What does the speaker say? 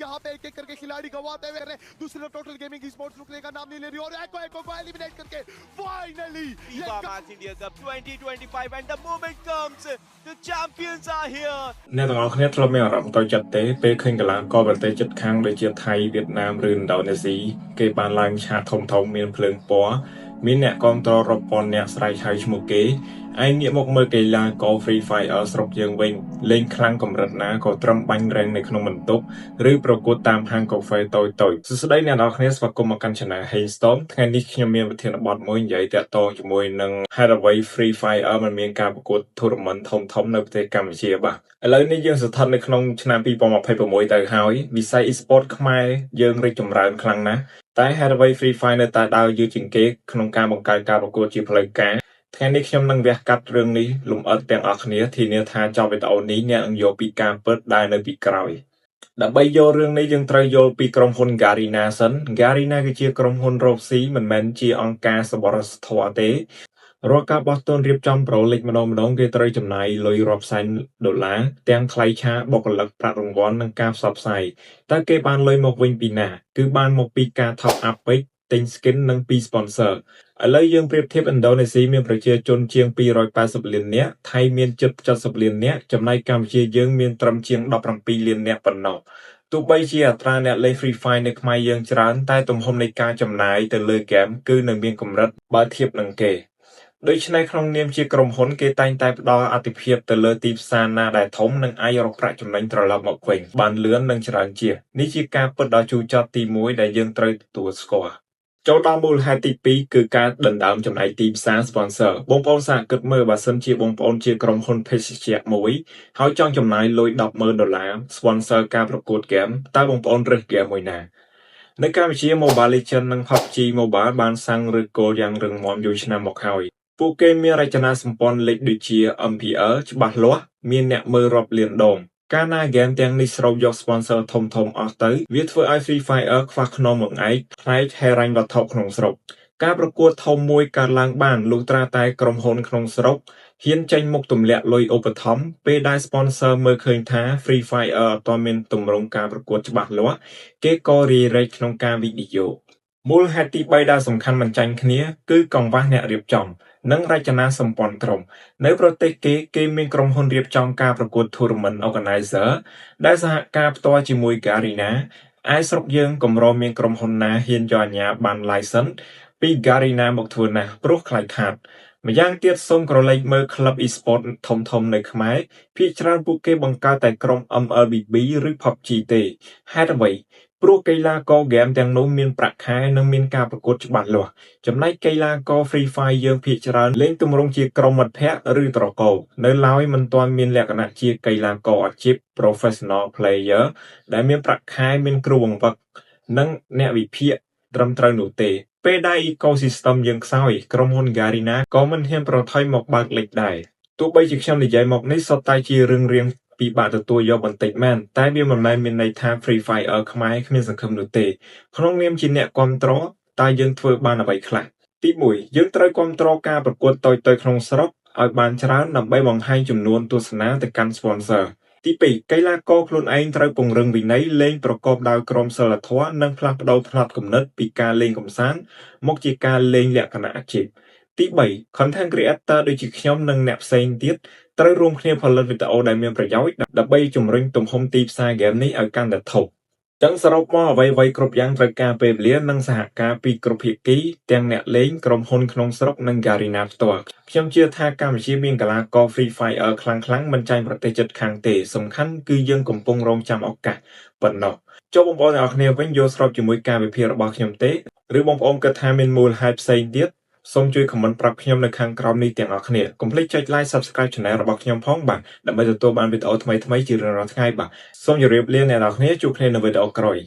यहाँ पे एक-एक करके खिलाड़ी गंवाते हुए रहे। दूसरी तरफ टोटल गेमिंग स्पोर्ट्स रुकने का नाम नहीं ले रही और एको को एलिमिनेट करके finally FIFA Max India Cup 2025 and the moment comes, the champions are here. អ្នកទាំងអស់គ្នាធ្លាប់មានអារម្មណ៍តូចចិត្តទេពេលឃើញកីឡាករប្រទេសជិតខាងដូចជាថៃវៀតណាមឬឥណ្ឌូនេស៊ីគេបានឡើងឆាកធំៗមានភ្លើងពណ៌មានអ្នកគាំទ្ររាប់ពាន់អ្នកស្រែកហៅឈ្មោះគេឯងាកមកមើលកីឡាករ Free Fire ស្រុកយើងវិញលេងខ្លាំងកម្រិតណាក៏ត្រឹមបាញ់រែងនៅក្នុងបន្ទប់ឬប្រកួតតាមហាងកាហ្វេតូចៗសួស្តីអ្នកនរគ្នាស្វាគមន៍មកកាន់ Channel Hailstorm ថ្ងៃនេះខ្ញុំមានប្រធានបទមួយនិយាយតាក់ទងជាមួយនឹងហេតុអ្វី Free Fire មិនមានការប្រកួត tournament ធំៗនៅប្រទេសកម្ពុជាបាទឥឡូវនេះយើងស្ថិតនៅក្នុងឆ្នាំ2026ទៅហើយវិស័យ e-sport ខ្មែរយើងរីកចម្រើនខ្លាំងណាស់តែហេតុអ្វី Free Fire នៅតែដើរយឺតជាងគេក្នុងការបង្កើតការប្រកួតជាផ្លូវការថ្ងៃនេះខ្ញុំនឹងវះកាត់រឿងនេះលម្អិតទាំងអស់គ្នាធានាថាចប់វីដេអូនេះអ្នកនឹងយកពីការពិតដែលនៅពីក្រោយដើម្បីយល់រឿងនេះយើងត្រូវយល់ពីក្រុមហ៊ុន Garena សិន Garena គឺជាក្រុមហ៊ុនរកស៊ីមិនមែនជាអង្គការសប្បុរសធម៌ទេរាល់ការបោះទុនរៀបចំប្រូលីកម្ដងគេត្រូវចំណាយលុយរាប់សែនដុល្លារទាំងថ្លៃឆាបុគ្គលិកប្រាក់រង្វាន់និងការផ្សព្វផ្សាយតើគេបានលុយមកវិញពីណាគឺបានមកពីការ top up ពេកទិញ skin និងពី sponsor ឥឡូវយើងប្រៀបធៀបឥណ្ឌូនេស៊ីមានប្រជាជនជាង280លាននាក់ថៃមានជិត70លាននាក់ចំណែកកម្ពុជាយើងមានត្រឹមជាង17លាននាក់ប៉ុណ្ណោះទោះបីជាអត្រាអ្នកលេង Free Fire នៅខ្មែរយើងច្រើនតែទំហំនៃការចំណាយទៅលើហ្គេមគឺនៅមានកម្រិតបើធៀបនឹងគេដូច្នេះក្នុងនាមជាក្រុមហ៊ុនគេតែងតែផ្ដល់អាទិភាពទៅលើទីផ្សារណាដែលធំនិងអាចរកប្រាក់ចំណេញត្រឡប់មកវិញបានលឿននិងច្រើនជាងនេះជាការពិតដ៏ជូរចត់ទី1ដែលយើងត្រូវទទួលស្គាល់ចូលដល់មូលហេតុទី2គឺការដណ្ដើមចំណាយទីផ្សារ sponsor បងប្អូនសាកគិតមើលបើសិនជាបងប្អូនជាក្រុមហ៊ុនភេសជ្ជៈមួយហើយចង់ចំណាយលុយ$10,000 sponsor ការប្រកួតហ្គេមតើបងប្អូនរើសហ្គេមមួយណានៅកម្ពុជា Mobile Legends និង PUBG Mobile បានសាំងឬគោលយ៉ាងរឹងមាំយូរឆ្នាំមកហើយពួកគេមានរចនាសម្ព័ន្ធលេខដូចជា MPL ច្បាស់លាស់មានអ្នកមើលរាប់លានដងកាលណាហ្គេមទាំងនេះស្រូបយក sponsor ធំៗអស់ទៅវាធ្វើឲ្យ Free Fire ខ្វះខ្នងមួយឯកផ្នែកហិរញ្ញវត្ថុក្នុងស្រុកការប្រកួតធំមួយកើតឡើងបានលុះត្រាតែក្រុមហ៊ុនក្នុងស្រុកហ៊ានចេញមុខទម្លាក់លុយឧបត្ថម្ភពេលដែល sponsor មើលឃើញថា Free Fire អត់ទាន់មានទម្រង់ការប្រកួតច្បាស់លាស់គេក៏រាយរែកក្នុងការវិនិយោគមូលហេតុទី3ដែលសំខាន់មិនចាញ់គ្នាគឺកង្វះអ្នករៀបចំនិងរចនាសម្ព័ន្ធក្រុមនៅប្រទេសគេមានក្រុមហ៊ុនរៀបចំការប្រកួត Tournament Organizer ដែលសហការផ្ទាល់ជាមួយ Garena ឯស្រុកយើងកម្រមានក្រុមហ៊ុនណាហ៊ានយកអាជ្ញាប័ណ្ណ license ពី Garena មកធ្វើណាស់ព្រោះខ្លាចខាតម្យ៉ាងទៀតសូមក្រឡេកមើលក្លឹប e-sport ធំៗនៅខ្មែរភាគច្រើនពួកគេបង្កើតតែក្រុម MLBB ឬ PUBG ទេហេតុអ្វីព្រោះកីឡាករហ្គេមទាំងនោះមានប្រាក់ខែនិងមានការប្រកួតច្បាស់លាស់ចំណែកកីឡាករ Free Fire យើងភាគច្រើនលេងទម្រង់ជាក្រុមមិត្តភ័ក្តិឬត្រកូលនៅឡើយមិនទាន់មានលក្ខណៈជាកីឡាករអាជីព Professional Player ដែលមានប្រាក់ខែមានគ្រូបង្វឹកនិងអ្នកវិភាគត្រឹមត្រូវនោះទេពេលដែល ecosystem យើងខ្សោយក្រុមហ៊ុន Garena ក៏មិនហ៊ានប្រថុយមកបើកលេខដែរទោះបីជាខ្ញុំនិយាយមកនេះសុទ្ធតែជារឿងរៀងពិបាកទទួលយកបន្តិចមែនតែវាមិនមែនមានន័យថា Free Fire ខ្មែរគ្មានសង្ឃឹមនោះទេក្នុងនាមជាអ្នកគាំទ្រតើយើងធ្វើបានអ្វីខ្លះទី1យើងត្រូវគាំទ្រការប្រកួតតូចៗក្នុងស្រុកឲ្យបានច្រើនដើម្បីបង្ហាញចំនួនទស្សនាទៅកាន់ sponsor ទី2កីឡាករខ្លួនឯងត្រូវពង្រឹងវិន័យលេងប្រកបដោយក្រមសីលធម៌និងផ្លាស់ប្ដូរផ្នត់គំនិតពីការលេងកម្សាន្តមកជាការលេងលក្ខណៈអាជីពទី3 content creator ដូចជាខ្ញុំនិងអ្នកផ្សេងទៀតត្រូវរួមគ្នាផលិតវីដេអូដែលមានប្រយោជន៍ដើម្បីជំរុញទំហំទីផ្សារហ្គេមនេះឲ្យកាន់តែធំចឹងសរុបមកអ្វីៗគ្រប់យ៉ាងត្រូវការពេលវេលានិងសហការពីគ្រប់ភាគីទាំងអ្នកលេងក្រុមហ៊ុនក្នុងស្រុកនិង Garena ផ្ទាល់ខ្ញុំជឿថាកម្ពុជាមានកីឡាករ Free Fire ខ្លាំងមិនចាញ់ប្រទេសជិតខាងទេសំខាន់គឺយើងកំពុងរងចាំឱកាសប៉ុណ្ណោះចូលបងប្អូនទាំងអស់គ្នាវិញយល់ស្របជាមួយការវិភាគរបស់ខ្ញុំទេឬបងប្អូនគិតថាមានមូលហេតុផ្សេងទៀតសូមជួយ comment ប្រាប់ខ្ញុំនៅខាងក្រោមនេះទាំងអស់គ្នាកុំភ្លេចចុច like subscribe channel របស់ខ្ញុំផងបាទដើម្បីទទួលបានវីដេអូថ្មីៗជារៀងរាល់ថ្ងៃបាទសូមជម្រាបលាអ្នកនរគ្នាជួបគ្នានៅវីដេអូក្រោយ